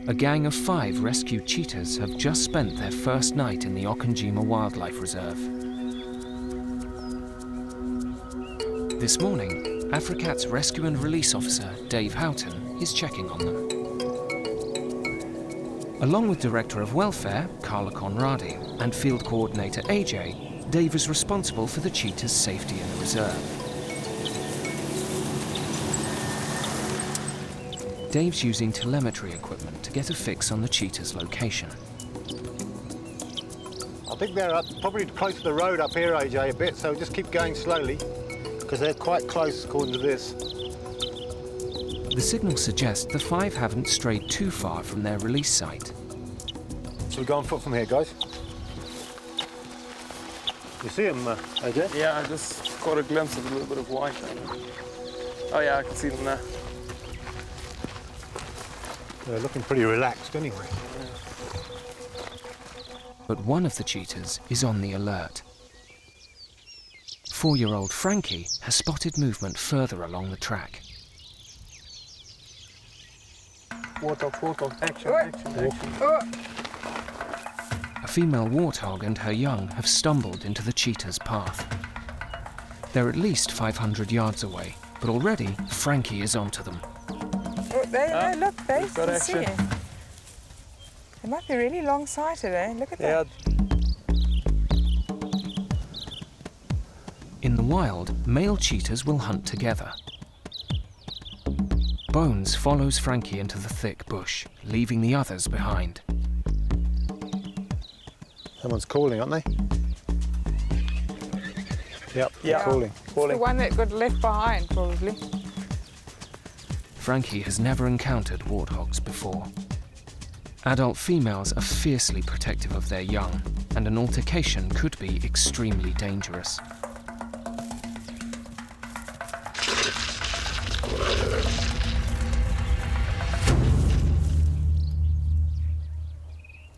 A gang of 5 rescued cheetahs have just spent their first night in the Okanjima Wildlife Reserve. This morning, Africat's Rescue and Release Officer, Dave Houghton, is checking on them. Along with Director of Welfare, Carla Conradi, and Field Coordinator AJ, Dave is responsible for the cheetahs' safety in the reserve. Dave's using telemetry equipment to get a fix on the cheetah's location. I think they're probably close to the road up here, AJ, a bit, so just keep going slowly, because they're quite close according to this. The signal suggests the 5 haven't strayed too far from their release site. Shall we go on foot from here, guys? You see them, AJ? Yeah, I just caught a glimpse of a little bit of white. Oh yeah, I can see them there. They're looking pretty relaxed anyway. But one of the cheetahs is on the alert. 4-year-old Frankie has spotted movement further along the track. Warthog, action. A female warthog and her young have stumbled into the cheetah's path. They're at least 500 yards away, but already Frankie is onto them. Oh, look, they can see action. it. They might be really long-sighted, eh? Look at that. In the wild, male cheetahs will hunt together. Bones follows Frankie into the thick bush, leaving the others behind. Someone's calling, aren't they? Yep, Yeah. calling. It's the one that got left behind, probably. Frankie has never encountered warthogs before. Adult females are fiercely protective of their young, and an altercation could be extremely dangerous.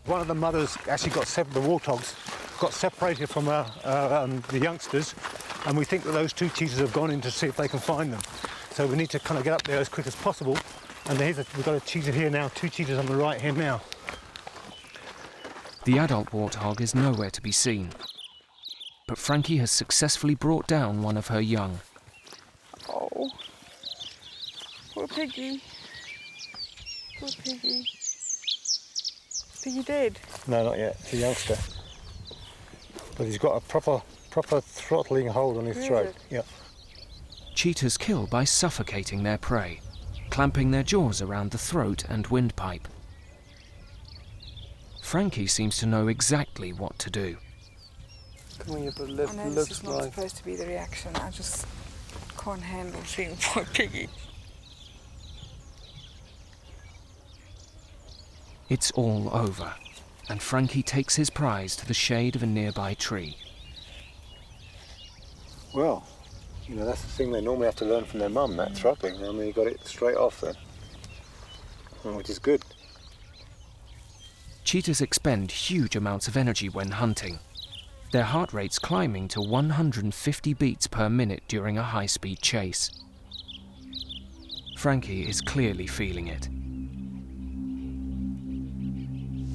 One of the mothers actually the warthogs got separated from the youngsters, and we think that those 2 cheetahs have gone in to see if they can find them. So we need to kind of get up there as quick as possible. And we've got a cheetah here now, 2 cheetahs on the right here now. The adult warthog is nowhere to be seen, but Frankie has successfully brought down one of her young. Oh, poor piggy. Poor piggy. Piggy dead? No, not yet. It's a youngster. But he's got a proper throttling hold on his throat. Yeah. Cheetahs kill by suffocating their prey, clamping their jaws around the throat and windpipe. Frankie seems to know exactly what to do. Come on, you put I left, know this is not supposed to be the reaction. I just can't handle seeing poor piggy. It's all over, and Frankie takes his prize to the shade of a nearby tree. Well, you know, that's the thing they normally have to learn from their mum, that throttling. I mean, you got it straight off then, which is good. Cheetahs expend huge amounts of energy when hunting, their heart rates climbing to 150 beats per minute during a high-speed chase. Frankie is clearly feeling it.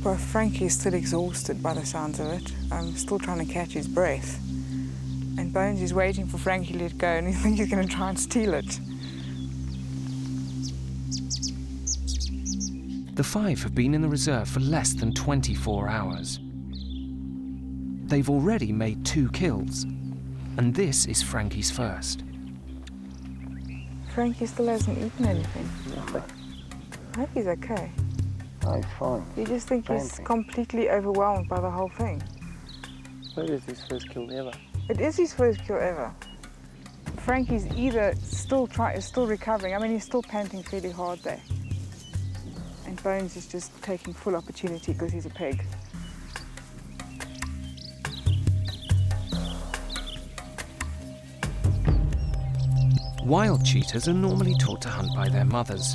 Well, Frankie is still exhausted by the sounds of it. I'm still trying to catch his breath. And Bones is waiting for Frankie to let go, and he thinks he's going to try and steal it. The 5 have been in the reserve for less than 24 hours. They've already made 2 kills, and this is Frankie's first. Frankie still hasn't eaten anything. Nothing. I hope he's okay. Oh, he's fine. You just think he's Panting. completely overwhelmed by the whole thing. That is his first kill ever. It is his first kill ever. Frankie's either still recovering. I mean, he's still panting fairly hard there. And Bones is just taking full opportunity because he's a pig. Wild cheetahs are normally taught to hunt by their mothers,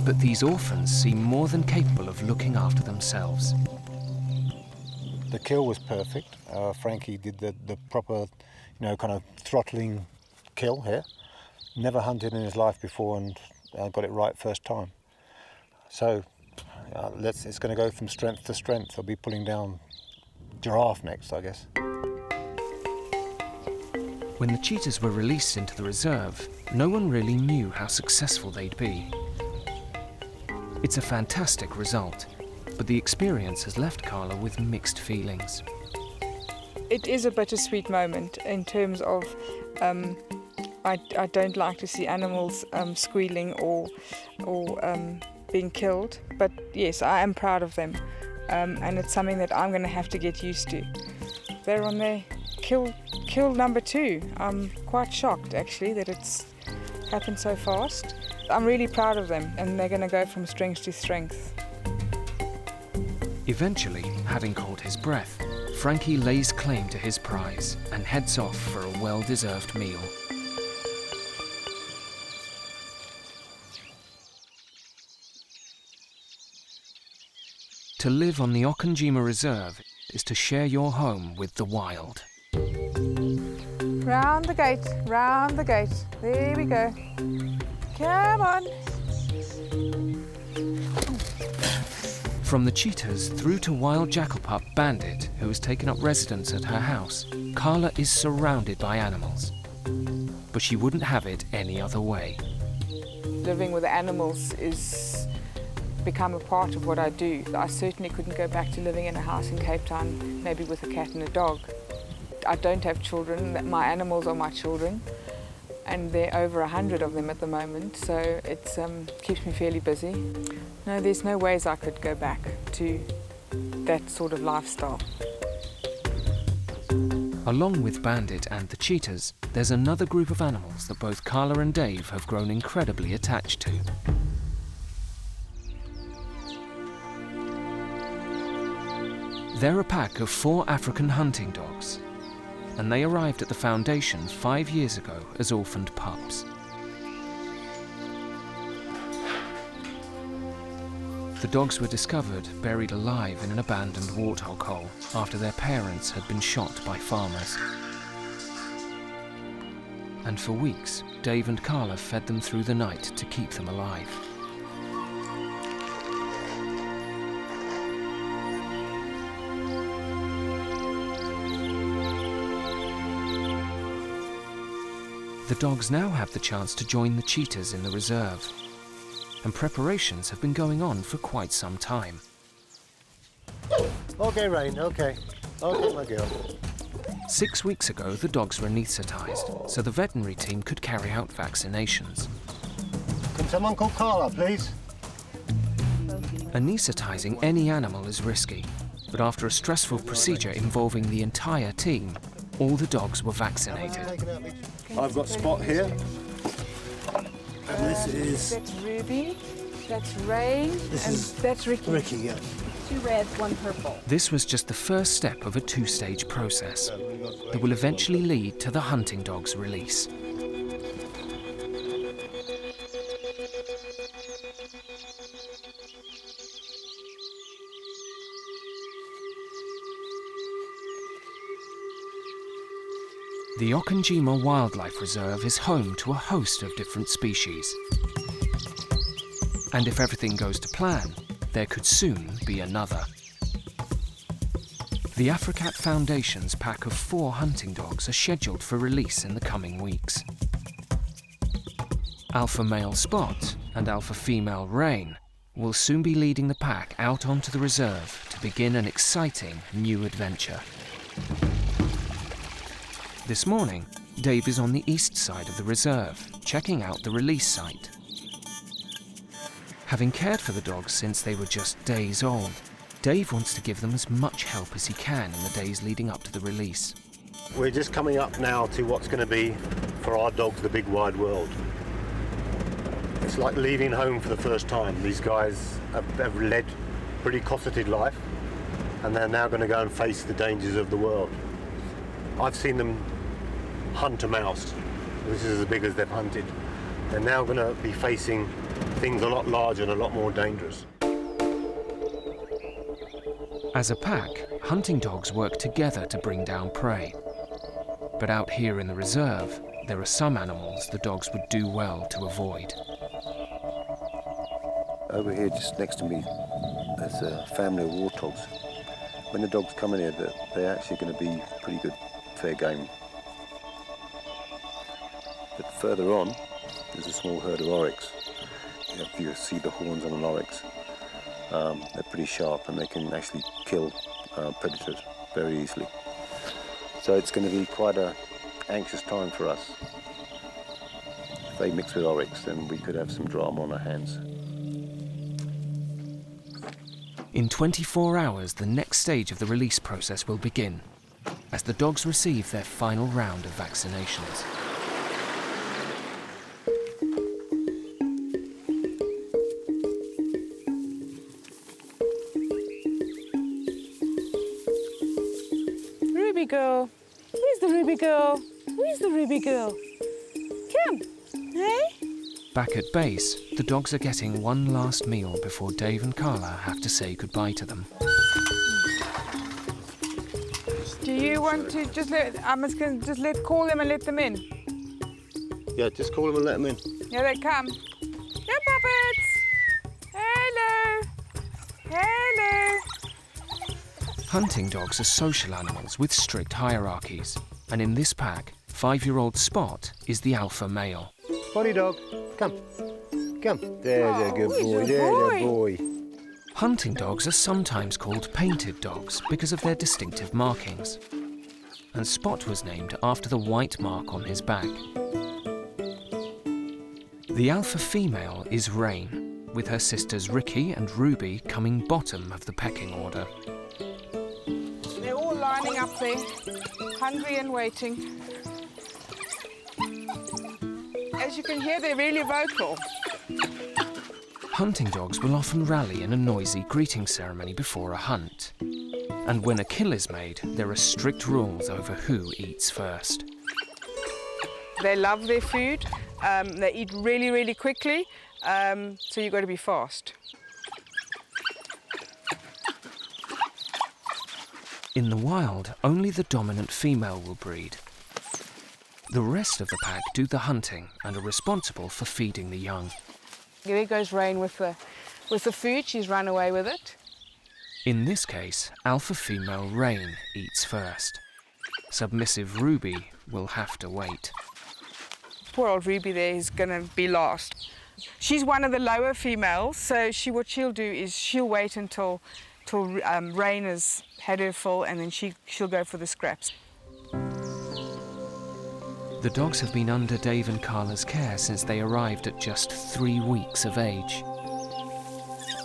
but these orphans seem more than capable of looking after themselves. The kill was perfect. Frankie did the proper, kind of throttling kill here. Never hunted in his life before and got it right first time. So It's going to go from strength to strength. They'll be pulling down giraffe next, I guess. When the cheetahs were released into the reserve, no one really knew how successful they'd be. It's a fantastic result, but the experience has left Carla with mixed feelings. It is a bittersweet moment in terms of I don't like to see animals squealing or being killed, but yes, I am proud of them, and it's something that I'm going to have to get used to. They're on their kill number 2. I'm quite shocked actually that it's happened so fast. I'm really proud of them, and they're going to go from strength to strength. Eventually, having caught his breath, Frankie lays claim to his prize and heads off for a well-deserved meal. To live on the Okanjima Reserve is to share your home with the wild. Round the gate, round the gate. There we go. Come on. From the cheetahs through to wild jackal-pup Bandit, who has taken up residence at her house, Carla is surrounded by animals. But she wouldn't have it any other way. Living with animals is become a part of what I do. I certainly couldn't go back to living in a house in Cape Town, maybe with a cat and a dog. I don't have children. My animals are my children, and there are over 100 of them at the moment, so it keeps me fairly busy. No, there's no ways I could go back to that sort of lifestyle. Along with Bandit and the cheetahs, there's another group of animals that both Carla and Dave have grown incredibly attached to. They're a pack of 4 African hunting dogs, and they arrived at the foundation 5 years ago as orphaned pups. The dogs were discovered buried alive in an abandoned warthog hole after their parents had been shot by farmers. And for weeks, Dave and Carla fed them through the night to keep them alive. The dogs now have the chance to join the cheetahs in the reserve, and preparations have been going on for quite some time. Okay, Rain, okay. Okay, my girl. 6 weeks ago, the dogs were anaesthetised, so the veterinary team could carry out vaccinations. Can someone call Carla, please? Anaesthetising any animal is risky, but after a stressful procedure involving the entire team, all the dogs were vaccinated. I've got Spot here. And this is... That's Ruby, that's Rain, and that's Ricky. Ricky, yeah. 2 reds, 1 purple. This was just the first step of a 2-stage process that will eventually lead to the hunting dog's release. The Okanjima Wildlife Reserve is home to a host of different species. And if everything goes to plan, there could soon be another. The Africat Foundation's pack of 4 hunting dogs are scheduled for release in the coming weeks. Alpha male Spot and alpha female Rain will soon be leading the pack out onto the reserve to begin an exciting new adventure. This morning, Dave is on the east side of the reserve, checking out the release site. Having cared for the dogs since they were just days old, Dave wants to give them as much help as he can in the days leading up to the release. We're just coming up now to what's going to be, for our dogs, the big wide world. It's like leaving home for the first time. These guys have led a pretty cosseted life, and they're now going to go and face the dangers of the world. I've seen them hunt a mouse. This is as big as they've hunted. They're now going to be facing things a lot larger and a lot more dangerous. As a pack, hunting dogs work together to bring down prey. But out here in the reserve, there are some animals the dogs would do well to avoid. Over here, just next to me, There's a family of warthogs. When the dogs come in here, they're actually going to be pretty good, fair game. But further on, there's a small herd of oryx. If you see the horns on an oryx, they're pretty sharp and they can actually kill predators very easily. So it's going to be quite an anxious time for us. If they mix with oryx, then we could have some drama on our hands. In 24 hours, the next stage of the release process will begin, as the dogs receive their final round of vaccinations. Ruby girl. Where's the Ruby girl? Where's the Ruby girl? Come. Hey? Back at base, the dogs are getting one last meal before Dave and Carla have to say goodbye to them. Do you want to just call them and let them in? Yeah, just call them and let them in. Here they come. Here, puppets. Hello. Hello. Hunting dogs are social animals with strict hierarchies, and in this pack, 5-year-old Spot is the alpha male. Spotty dog, come. Come. There's a good boy, he's a there's a boy. Hunting dogs are sometimes called painted dogs because of their distinctive markings. And Spot was named after the white mark on his back. The alpha female is Rain, with her sisters Ricky and Ruby coming bottom of the pecking order. They're all lining up there, hungry and waiting. As you can hear, they're really vocal. Hunting dogs will often rally in a noisy greeting ceremony before a hunt. And when a kill is made, there are strict rules over who eats first. They love their food. They eat really, really quickly, so you've got to be fast. In the wild, only the dominant female will breed. The rest of the pack do the hunting and are responsible for feeding the young. There goes Rain with the food. She's run away with it. In this case, alpha female Rain eats first. Submissive Ruby will have to wait. Poor old Ruby there is going to be last. She's one of the lower females, so what she'll do is she'll wait until Rain has had her full, and then she'll go for the scraps. The dogs have been under Dave and Carla's care since they arrived at just 3 weeks of age.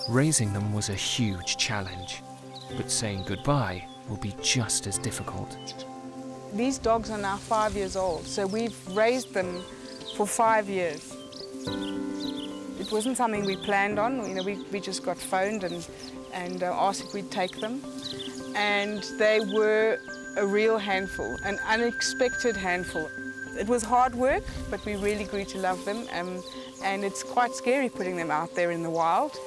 Raising them was a huge challenge, but saying goodbye will be just as difficult. These dogs are now 5 years old, so we've raised them for 5 years. It wasn't something we planned on. You know, we just got phoned and asked if we'd take them. And they were a real handful, an unexpected handful. It was hard work, but we really grew to love them, and it's quite scary putting them out there in the wild.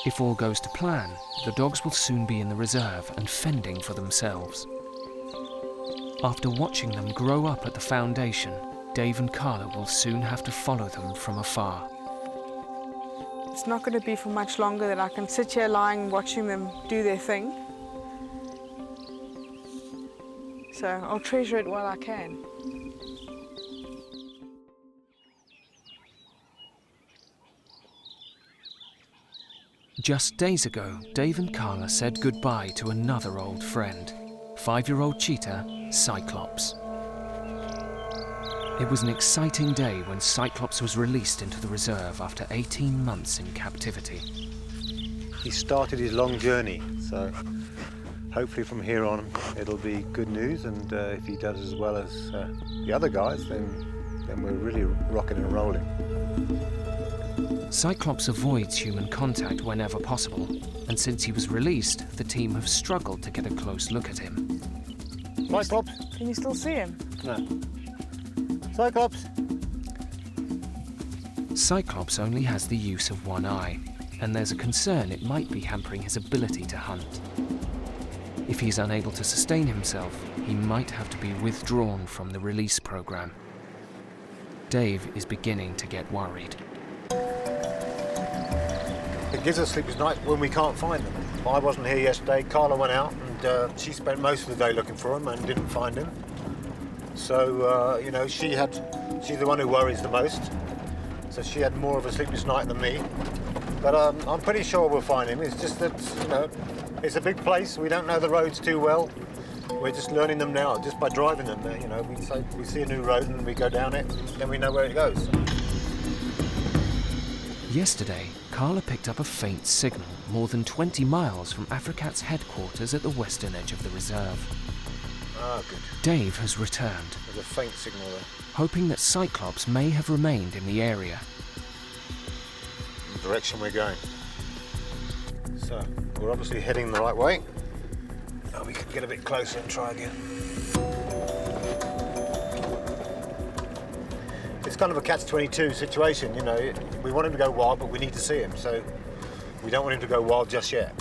If all goes to plan, the dogs will soon be in the reserve and fending for themselves. After watching them grow up at the foundation, Dave and Carla will soon have to follow them from afar. It's not going to be for much longer that I can sit here lying watching them do their thing. So I'll treasure it while I can. Just days ago, Dave and Carla said goodbye to another old friend, 5-year-old Cheetah, Cyclops. It was an exciting day when Cyclops was released into the reserve after 18 months in captivity. He started his long journey, so hopefully from here on it'll be good news, and if he does as well as the other guys, then we're really rocking and rolling. Cyclops avoids human contact whenever possible, and since he was released, the team have struggled to get a close look at him. Cyclops? Can you still see him? No. Cyclops? Cyclops only has the use of one eye, and there's a concern it might be hampering his ability to hunt. If he's unable to sustain himself, he might have to be withdrawn from the release program. Dave is beginning to get worried. It gives us sleepless nights when we can't find them. I wasn't here yesterday. Carla went out and she spent most of the day looking for him and didn't find him. So, you know, she's the one who worries the most. So she had more of a sleepless night than me. But I'm pretty sure we'll find him. It's just that, you know, it's a big place. We don't know the roads too well. We're just learning them now, just by driving them. You know, we see a new road and we go down it, and then we know where it goes. Yesterday, Carla picked up a faint signal more than 20 miles from Africat's headquarters at the western edge of the reserve. Ah, good. Dave has returned, There's a faint signal there. hoping that Cyclops may have remained in the area. The direction we're going. So, we're obviously heading the right way. Now we can get a bit closer and try again. It's kind of a catch-22 situation, you know. We want him to go wild, but we need to see him, so we don't want him to go wild just yet.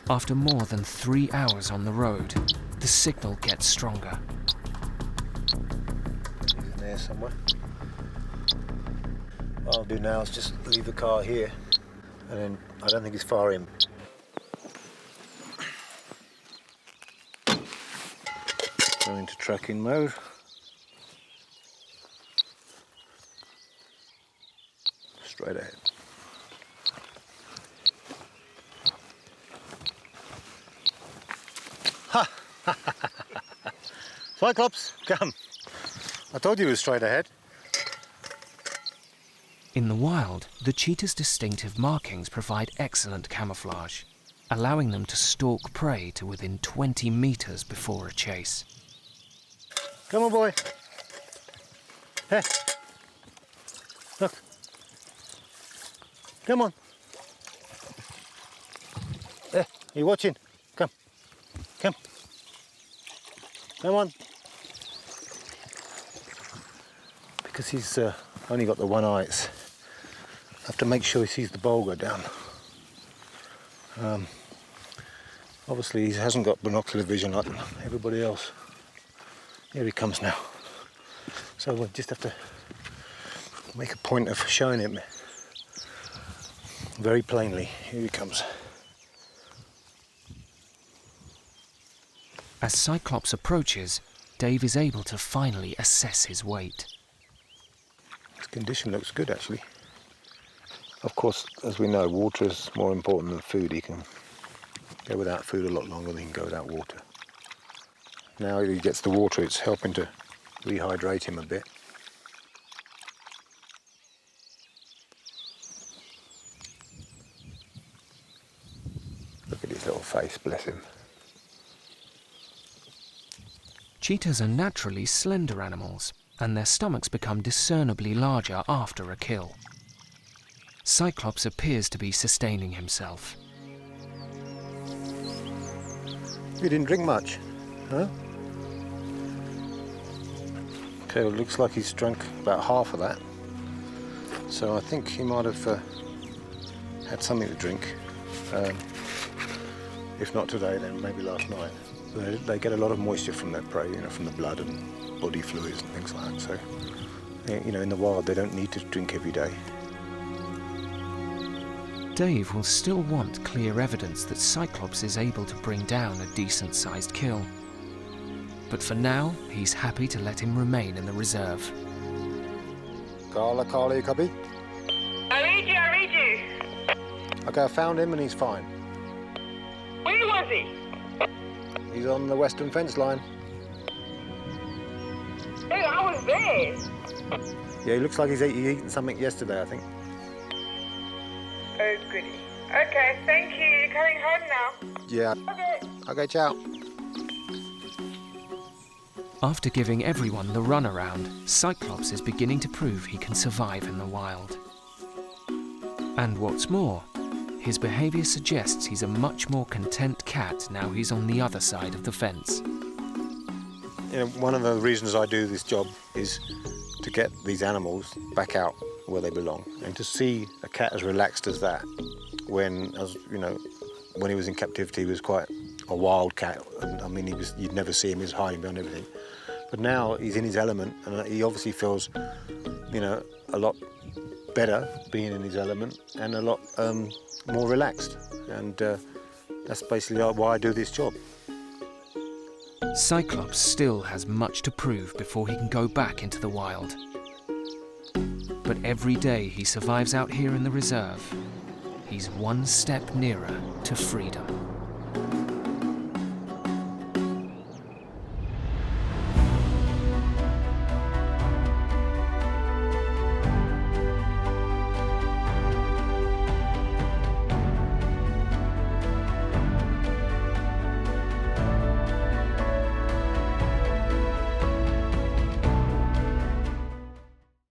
After more than 3 hours on the road, the signal gets stronger. He's in there somewhere. What I'll do now is just leave the car here, and then I don't think he's far in. Go into tracking mode. Straight ahead. Ha! Cyclops, come. I told you it was straight ahead. In the wild, the cheetah's distinctive markings provide excellent camouflage, allowing them to stalk prey to within 20 meters before a chase. Come on, boy. Hey. Look. Come on. There, you watching? Come. Come. Come on. Because he's only got the one eye, I have to make sure he sees the bowl go down. Obviously, he hasn't got binocular vision like everybody else. Here he comes now. So we'll just have to make a point of showing him very plainly. Here he comes. As Cyclops approaches, Dave is able to finally assess his weight. His condition looks good, actually. Of course, as we know, water is more important than food. He can go without food a lot longer than he can go without water. Now he gets the water, it's helping to rehydrate him a bit. Look at his little face, bless him. Cheetahs are naturally slender animals, and their stomachs become discernibly larger after a kill. Cyclops appears to be sustaining himself. You didn't drink much, huh? Okay, well, it looks like he's drunk about half of that. So I think he might have had something to drink. If not today, then maybe last night. They get a lot of moisture from their prey, you know, from the blood and body fluids and things like that. So, you know, in the wild, they don't need to drink every day. Dave will still want clear evidence that Cyclops is able to bring down a decent-sized kill. But for now, he's happy to let him remain in the reserve. Carla, you copy? I read you. Okay, I found him and he's fine. Where was he? He's on the western fence line. Hey, I was there. Yeah, he looks like he's eaten something yesterday, I think. Oh, goody. Okay, thank you. You're coming home now. Yeah. Okay, ciao. After giving everyone the runaround, Cyclops is beginning to prove he can survive in the wild. And what's more, his behaviour suggests he's a much more content cat now he's on the other side of the fence. You know, one of the reasons I do this job is to get these animals back out where they belong, and to see a cat as relaxed as that, when, as you know, when he was in captivity, he was quite a wild cat. And, I mean, you'd never see him, he was hiding behind everything. But now he's in his element, and he obviously feels, you know, a lot better being in his element and a lot more relaxed. And that's basically why I do this job. Cyclops still has much to prove before he can go back into the wild. But every day he survives out here in the reserve, he's one step nearer to freedom.